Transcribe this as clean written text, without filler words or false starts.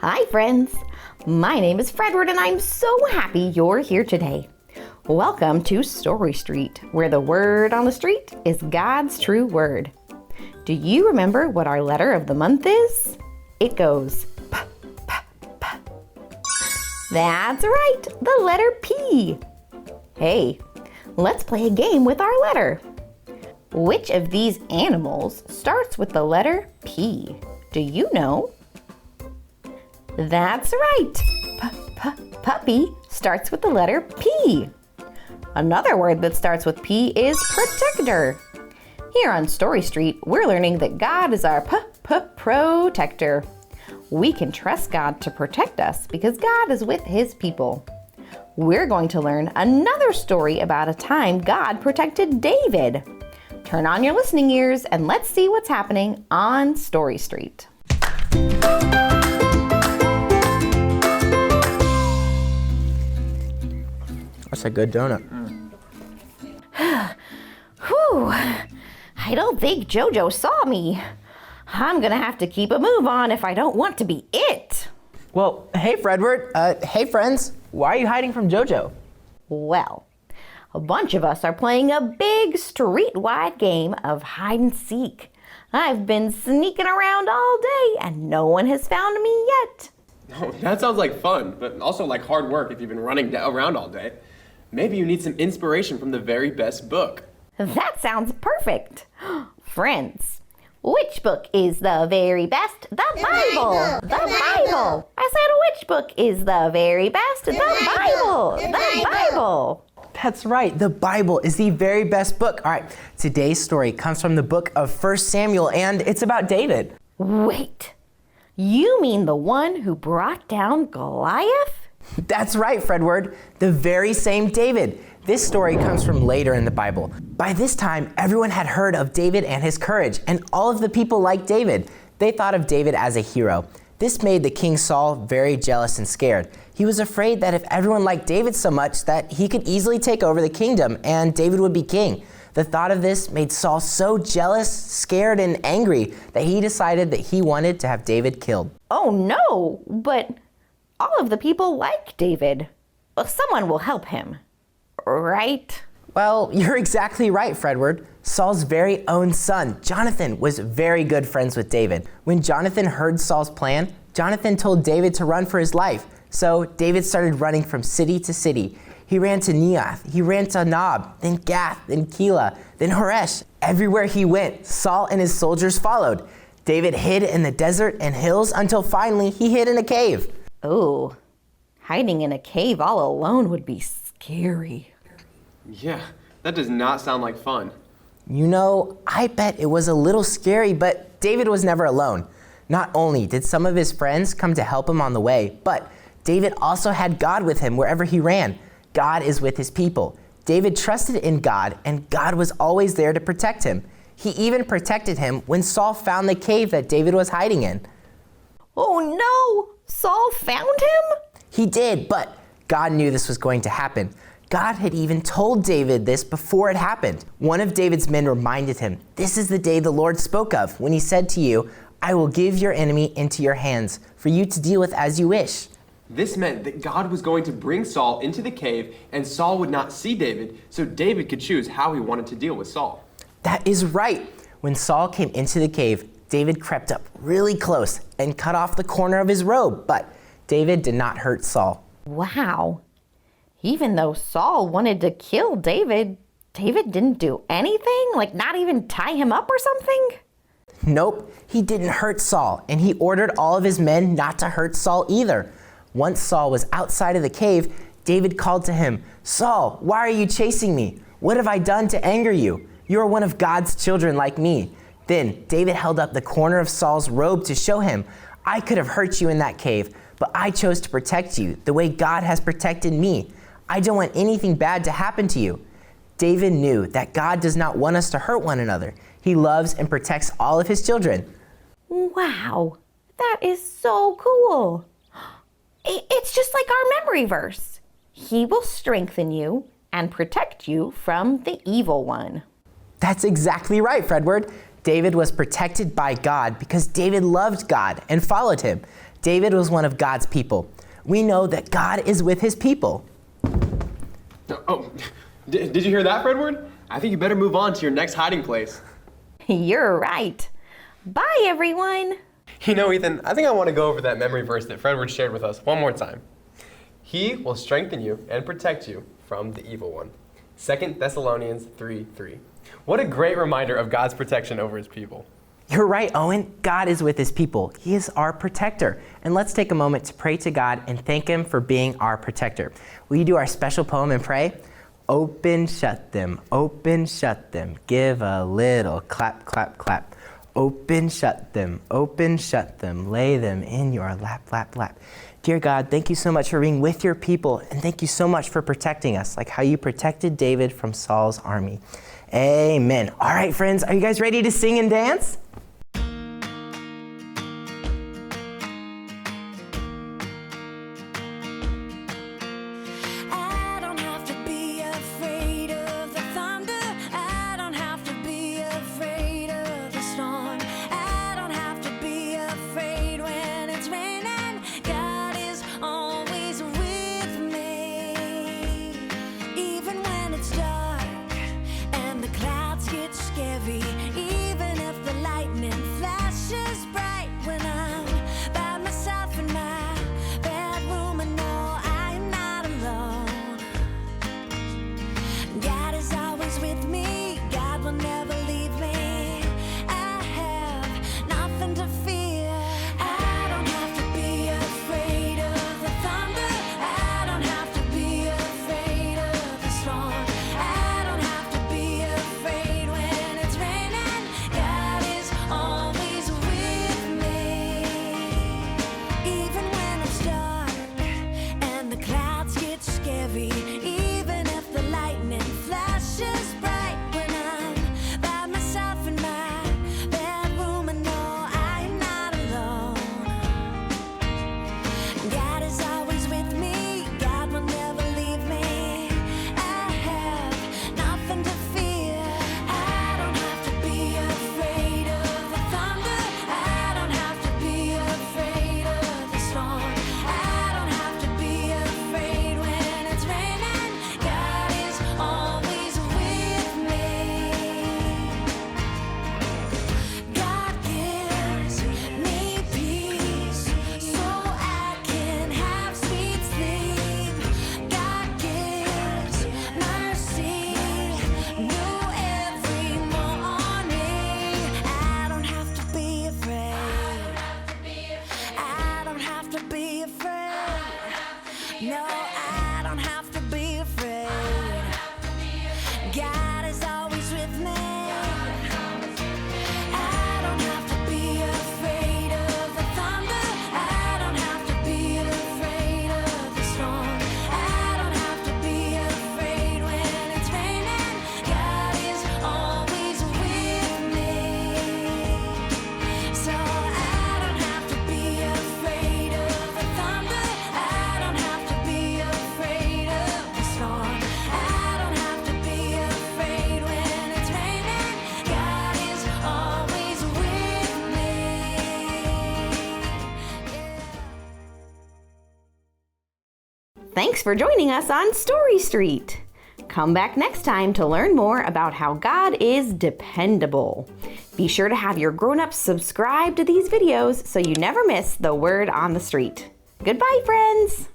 Hi friends, my name is Fredward and I'm so happy you're here today. Welcome to Story Street, where the word on the street is God's true word. Do you remember what our letter of the month is? It goes P, P, P. That's right, the letter P. Hey, let's play a game with our letter. Which of these animals starts with the letter P? Do you know? That's right. Puppy starts with the letter P. Another word that starts with P is protector. Here on Story Street, we're learning that God is our protector. We can trust God to protect us because God is with His people. We're going to learn another story about a time God protected David. Turn on your listening ears and let's see what's happening on Story Street. That's a good donut. Whew, I don't think Jojo saw me. I'm gonna have to keep a move on if I don't want to be it. Well, hey Fredward. Hey friends. Why are you hiding from Jojo? Well, a bunch of us are playing a big street-wide game of hide and seek. I've been sneaking around all day and no one has found me yet. Oh, that sounds like fun, but also like hard work if you've been running around all day. Maybe you need some inspiration from the very best book. That sounds perfect. Friends, which book is the very best? The Bible! The Bible! I said which book is the very best? The Bible! The Bible! That's right. The Bible is the very best book. All right. Today's story comes from the book of 1 Samuel, and it's about David. Wait. You mean the one who brought down Goliath? That's right, Fredward. The very same David. This story comes from later in the Bible. By this time, everyone had heard of David and his courage, and all of the people liked David. They thought of David as a hero. This made the King Saul very jealous and scared. He was afraid that if everyone liked David so much that he could easily take over the kingdom and David would be king. The thought of this made Saul so jealous, scared, and angry that he decided that he wanted to have David killed. Oh no, but all of the people like David. Well, someone will help him, right? Well, you're exactly right, Fredward. Saul's very own son, Jonathan, was very good friends with David. When Jonathan heard Saul's plan, Jonathan told David to run for his life. So David started running from city to city. He ran to Neath, he ran to Nob, then Gath, then Keilah, then Horesh. Everywhere he went, Saul and his soldiers followed. David hid in the desert and hills until finally he hid in a cave. Oh, hiding in a cave all alone would be scary. Yeah, that does not sound like fun. You know, I bet it was a little scary, but David was never alone. Not only did some of his friends come to help him on the way, but David also had God with him wherever he ran. God is with his people. David trusted in God, and God was always there to protect him. He even protected him when Saul found the cave that David was hiding in. Oh no! Saul found him? He did, but God knew this was going to happen. God had even told David this before it happened. One of David's men reminded him, "This is the day the Lord spoke of when he said to you, 'I will give your enemy into your hands for you to deal with as you wish.'" This meant that God was going to bring Saul into the cave and Saul would not see David, so David could choose how he wanted to deal with Saul. That is right. When Saul came into the cave, David crept up really close and cut off the corner of his robe, but David did not hurt Saul. Wow. Even though Saul wanted to kill David, David didn't do anything? Like not even tie him up or something? Nope, he didn't hurt Saul, and he ordered all of his men not to hurt Saul either. Once Saul was outside of the cave, David called to him, "Saul, why are you chasing me? What have I done to anger you? You are one of God's children like me." Then David held up the corner of Saul's robe to show him, "I could have hurt you in that cave, but I chose to protect you the way God has protected me. I don't want anything bad to happen to you." David knew that God does not want us to hurt one another. He loves and protects all of his children. Wow, that is so cool. It's just like our memory verse. He will strengthen you and protect you from the evil one. That's exactly right, Fredward. David was protected by God because David loved God and followed him. David was one of God's people. We know that God is with his people. Oh, did you hear that, Fredward? I think you better move on to your next hiding place. You're right. Bye, everyone. You know, Ethan, I think I want to go over that memory verse that Fredward shared with us one more time. He will strengthen you and protect you from the evil one. 2 Thessalonians 3:3. What a great reminder of God's protection over his people. You're right, Owen. God is with his people. He is our protector. And let's take a moment to pray to God and thank him for being our protector. Will you do our special poem and pray? Open, shut them, give a little clap, clap, clap. Open, shut them, lay them in your lap, lap, lap. Dear God, thank you so much for being with your people, and thank you so much for protecting us, like how you protected David from Saul's army. Amen. All right, friends, are you guys ready to sing and dance? Even if the lightning flashes bright, when I'm by myself in my bedroom, I know I'm not alone. God is always with me, God will never leave me. I have nothing to fear. I don't have to be afraid of the thunder, I don't have to be afraid of the storm, I don't have to be afraid when it's raining. God is always with me. Even when it's dark and the clouds get scary, even if the lightning flashes bright, when I'm by myself in my bedroom, I know I'm not alone. God is always with me, God will never leave me. I have nothing to fear. I don't have to be afraid of the thunder, I don't have to be afraid of the storm, I don't have to be afraid when it's raining. God is always with me. God gives me peace so I can have sweet sleep. God gives mercy new every morning. I don't have to be afraid. I don't have to be afraid. No, I don't have to be afraid. God is always with me. I don't have to be afraid of the thunder, I don't have to be afraid of the storm, I don't have to be afraid when it's raining. God is always with me. So I don't have to be afraid of the thunder, I don't have to be afraid of the storm, I don't have to be afraid when it's raining. God is always with me. Thanks for joining us on Story Street. Come back next time to learn more about how God is dependable. Be sure to have your grown-ups subscribe to these videos so you never miss the word on the street. Goodbye, friends!